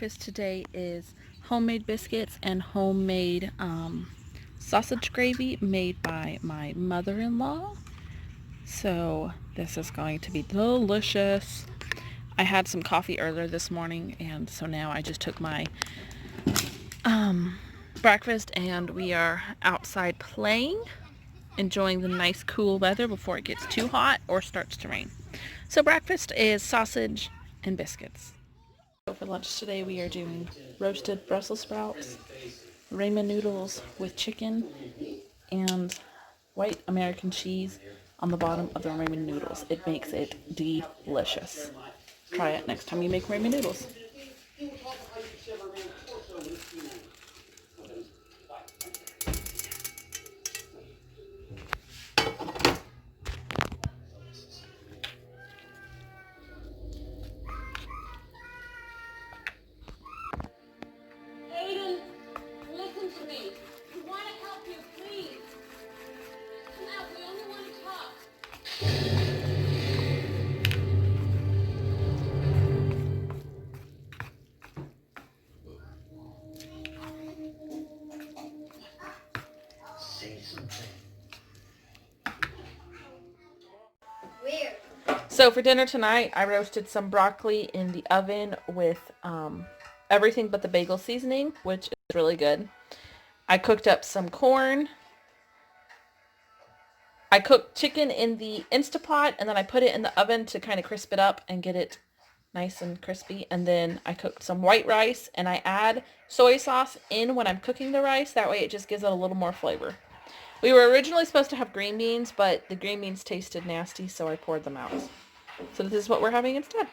breakfast today is homemade biscuits and homemade sausage gravy made by my mother-in-law. So this is going to be delicious. I had some coffee earlier this morning, and so now I just took my breakfast and we are outside playing, enjoying the nice cool weather before it gets too hot or starts to rain. So breakfast is sausage and biscuits. So for lunch today we are doing roasted Brussels sprouts, ramen noodles with chicken, and white American cheese on the bottom of the ramen noodles. It makes it delicious. Try it next time you make ramen noodles. Aiden, listen to me. We want to help you, please. Come out, we only want to talk. Say something. So for dinner tonight, I roasted some broccoli in the oven with everything but the bagel seasoning, which is really good. I cooked up some corn. I cooked chicken in the Instapot, and then I put it in the oven to kind of crisp it up and get it nice and crispy. And then I cooked some white rice, and I add soy sauce in when I'm cooking the rice. That way it just gives it a little more flavor. We were originally supposed to have green beans, but the green beans tasted nasty, so I poured them out. So this is what we're having instead.